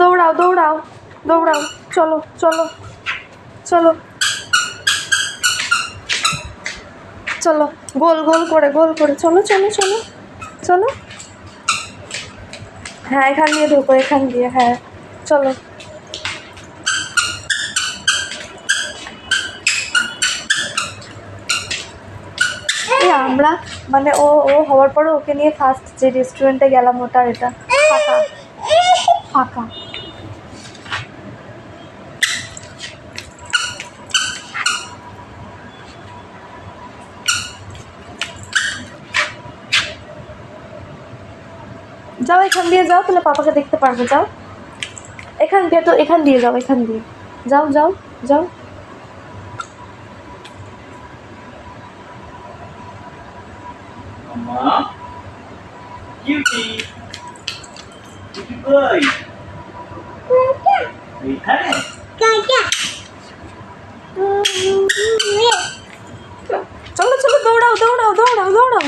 দৌড়াও দৌড়াও দৌড়াও, চলো চলো চলো চলো, গোল গোল করে চলো চলো চলো চলো। হ্যাঁ এখান দিয়ে ঢোকো, এখান দিয়ে, হ্যাঁ চলো। আমরা মানে ও হওয়ার পরে ওকে নিয়ে ফার্স্ট যে রেস্টুরেন্টে গেলাম ওটা, এটা ফাঁকা ফাঁকা। যাও এখান দিয়ে যাও, তাহলে পাপাকে দেখতে পারবে, যাও এখান দিয়ে, তো এখান দিয়ে যাও, এখান দিয়ে যাও যাও যাও। চলো চলো দৌড়াও দৌড়াও দৌড়াও দৌড়াও।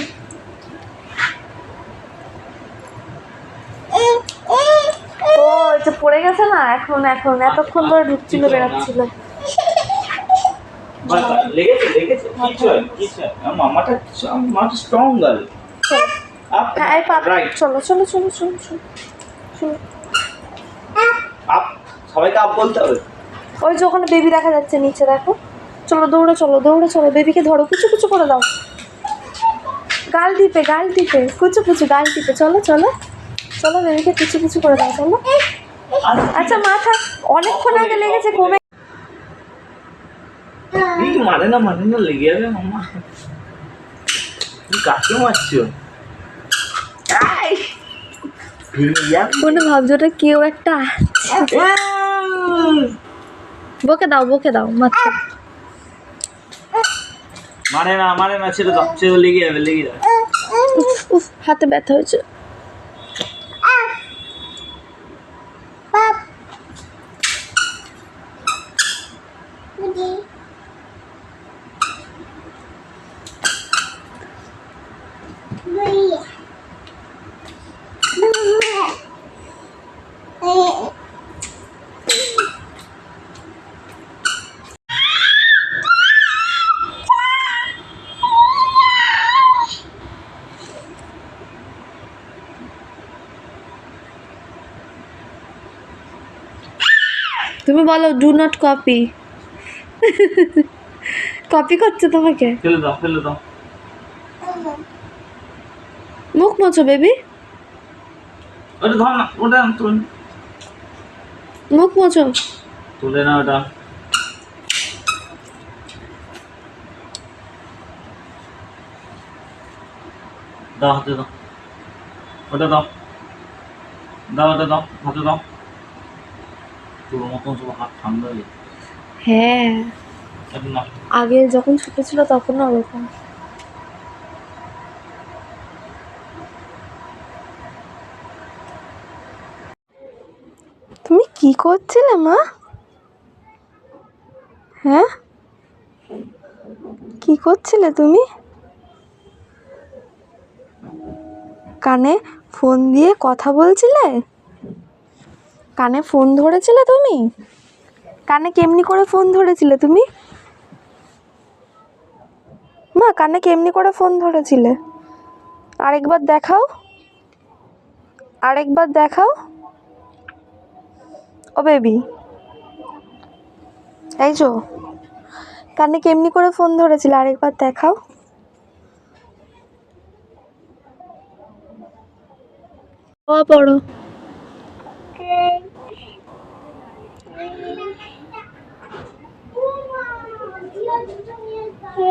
ও এটা পড়ে গেছে না, এখন এখন এতক্ষণ ধরে ঢুকছিল বেরাচ্ছিল। চলো চলো চলো চলো চলো। সবাইকে আপ বলতে হবে। ওই যে ওখানে বেবি দেখা যাচ্ছে নিচে, দেখো। চলো দৌড়ে চলো দৌড়ে চলো, বেবিকে ধরো, কুচু কুচু করে দাও, গাল টিপে কুচু কুচু গাল টিপে, চলো চলো চলো, বেবিকে কুচু কুচু করে দাও, চলো। আচ্ছা মাথা অনেকক্ষণ আগে লেগেছে, কমে। মানে না লেগে যাবে মামা, তুই কাকে মারছো? মনে ভাবছো ওটা কেউ একটা বকে দাও মাথা। মানে না ছেড়ে দাও, ছেড়ে লেগে যাবে উফ হাতে ব্যথা হয়েছে। তুমি বলো ডু নট কপি। কপি করছে তোমাকে। ফেলে দাও মুখ মোছো বেবি, ওটা ধর না, ওটা তুলে, মুখ মোছো, তুলে না ওটা। দাও হাতে দাও, ওটা দাও ওটা দাও হাতে দাও। তোর মতন সব হাত ঠান্ডা হয়ে যায়। হ্যাঁ এটা না, আগে যখন ছোট ছিল তখন না ওরকম। তুমি কি করছিলে মা? হ্যাঁ কি করছিলে তুমি? কানে ফোন দিয়ে কথা বলছিলে? কানে ফোন ধরেছিলে তুমি? কানে কেমনি করে ফোন ধরেছিলে তুমি? মা কানে কেমনি করে ফোন ধরেছিলে? আরেকবার দেখাও ও বেবি, এই যো কানে কেমনি করে ফোন ধরেছিলে, আরেকবার দেখাও। পড়ো।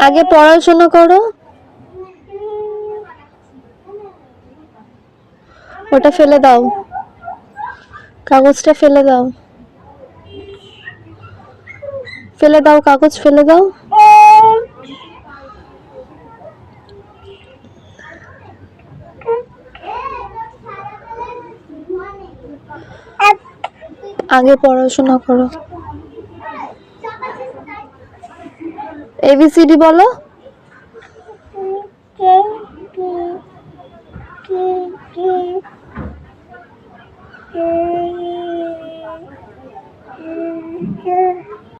আগে পড়াশোনা করো। ওটা ফেলে দাও, কাগজটা ফেলে দাও, কাগজ ফেলে দাও। আগে পড়াশোনা করো। এবিসিডি বলো। হ্যাঁ